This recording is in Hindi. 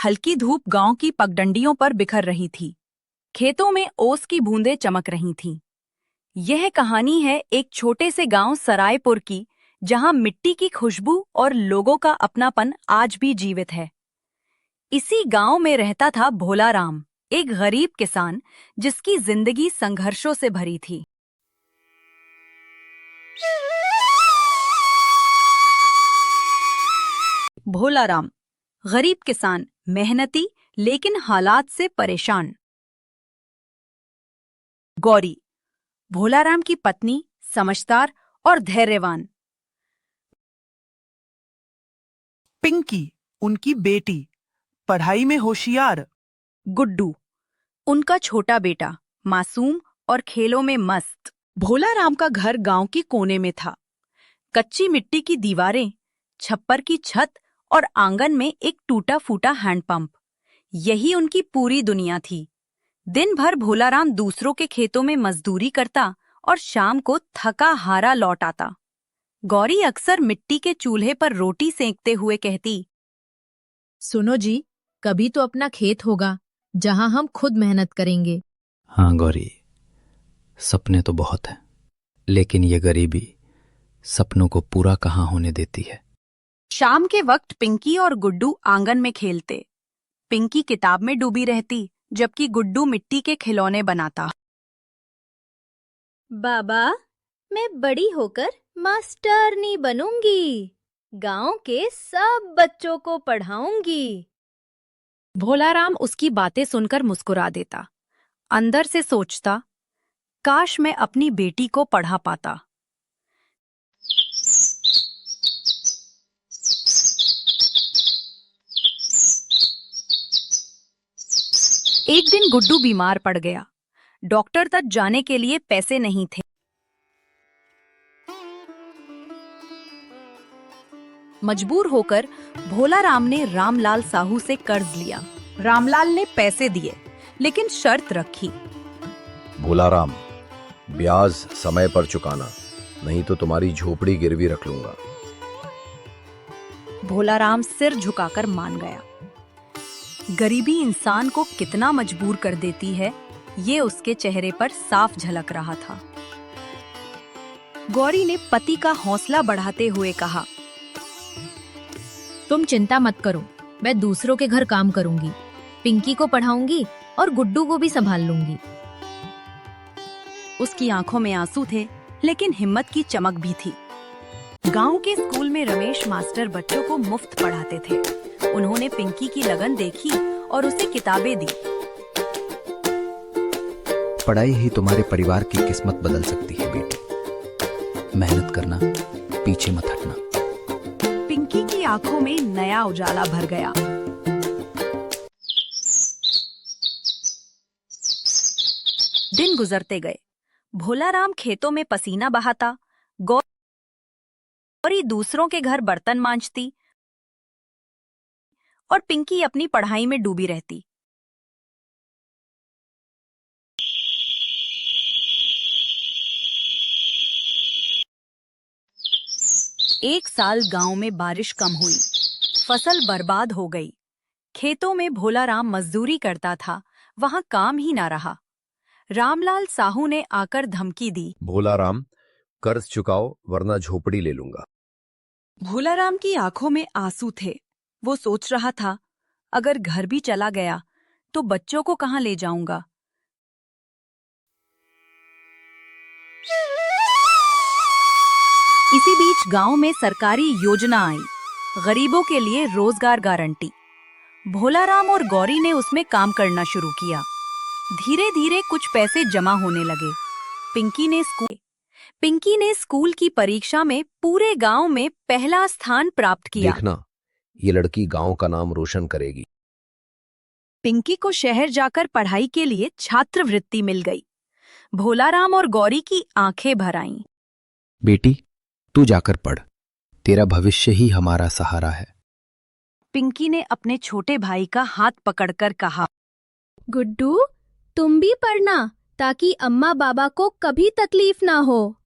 हल्की धूप गांव की पगडंडियों पर बिखर रही थी। खेतों में ओस की बूंदें चमक रही थीं। यह कहानी है एक छोटे से गांव सरायपुर की, जहां मिट्टी की खुशबू और लोगों का अपनापन आज भी जीवित है। इसी गांव में रहता था भोला राम, एक गरीब किसान जिसकी जिंदगी संघर्षों से भरी थी। भोला राम, गरीब किसान, मेहनती लेकिन हालात से परेशान। गौरी, भोलाराम की पत्नी, समझदार और धैर्यवान। पिंकी, उनकी बेटी, पढ़ाई में होशियार। गुड्डू, उनका छोटा बेटा, मासूम और खेलों में मस्त। भोलाराम का घर गांव के कोने में था। कच्ची मिट्टी की दीवारें, छप्पर की छत और आंगन में एक टूटा फूटा हैंडपंप, यही उनकी पूरी दुनिया थी। दिन भर भोलाराम दूसरों के खेतों में मजदूरी करता और शाम को थका हारा लौट आता। गौरी अक्सर मिट्टी के चूल्हे पर रोटी सेंकते हुए कहती, सुनो जी, कभी तो अपना खेत होगा जहां हम खुद मेहनत करेंगे। हाँ गौरी, सपने तो बहुत हैं, लेकिन ये गरीबी सपनों को पूरा कहाँ होने देती है। शाम के वक्त पिंकी और गुड्डू आंगन में खेलते। पिंकी किताब में डूबी रहती, जबकि गुड्डू मिट्टी के खिलौने बनाता। बाबा, मैं बड़ी होकर मास्टरनी बनूंगी, गांव के सब बच्चों को पढ़ाऊंगी। भोलाराम उसकी बातें सुनकर मुस्कुरा देता। अंदर से सोचता, काश मैं अपनी बेटी को पढ़ा पाता। एक दिन गुड्डू बीमार पड़ गया। डॉक्टर तक जाने के लिए पैसे नहीं थे। मजबूर होकर भोलाराम ने रामलाल साहू से कर्ज लिया। रामलाल ने पैसे दिए, लेकिन शर्त रखी। भोलाराम, ब्याज समय पर चुकाना, नहीं तो तुम्हारी झोपड़ी गिरवी रख लूंगा। भोलाराम सिर झुकाकर मान गया। गरीबी इंसान को कितना मजबूर कर देती है, ये उसके चेहरे पर साफ झलक रहा था। गौरी ने पति का हौसला बढ़ाते हुए कहा, तुम चिंता मत करो, मैं दूसरों के घर काम करूंगी, पिंकी को पढ़ाऊंगी और गुड्डू को भी संभाल लूंगी। उसकी आंखों में आंसू थे, लेकिन हिम्मत की चमक भी थी। गांव के स्कूल में रमेश मास्टर बच्चों को मुफ्त पढ़ाते थे। उन्होंने पिंकी की लगन देखी और उसे किताबें दी। पढ़ाई ही तुम्हारे परिवार की किस्मत बदल सकती है बेटी। मेहनत करना, पीछे मत हटना। पिंकी की आंखों में नया उजाला भर गया। दिन गुजरते गए। भोलाराम खेतों में पसीना बहाता, गौरी दूसरों के घर बर्तन मांजती और पिंकी अपनी पढ़ाई में डूबी रहती। एक साल गांव में बारिश कम हुई, फसल बर्बाद हो गई। खेतों में भोलाराम मजदूरी करता था, वहां काम ही ना रहा। रामलाल साहू ने आकर धमकी दी, भोलाराम, कर्ज चुकाओ वरना झोपड़ी ले लूंगा। भोलाराम की आंखों में आंसू थे। वो सोच रहा था, अगर घर भी चला गया तो बच्चों को कहां ले जाऊंगा। इसी बीच गांव में सरकारी योजना आई, गरीबों के लिए रोजगार गारंटी। भोलाराम और गौरी ने उसमें काम करना शुरू किया। धीरे धीरे कुछ पैसे जमा होने लगे। पिंकी ने स्कूल की परीक्षा में पूरे गांव में पहला स्थान प्राप्त किया। देखना, ये लड़की गांव का नाम रोशन करेगी। पिंकी को शहर जाकर पढ़ाई के लिए छात्रवृत्ति मिल गई। भोलाराम और गौरी की आंखें भर आईं। बेटी, तू जाकर पढ़, तेरा भविष्य ही हमारा सहारा है। पिंकी ने अपने छोटे भाई का हाथ पकड़कर कहा, गुड्डू, तुम भी पढ़ना ताकि अम्मा बाबा को कभी तकलीफ ना हो।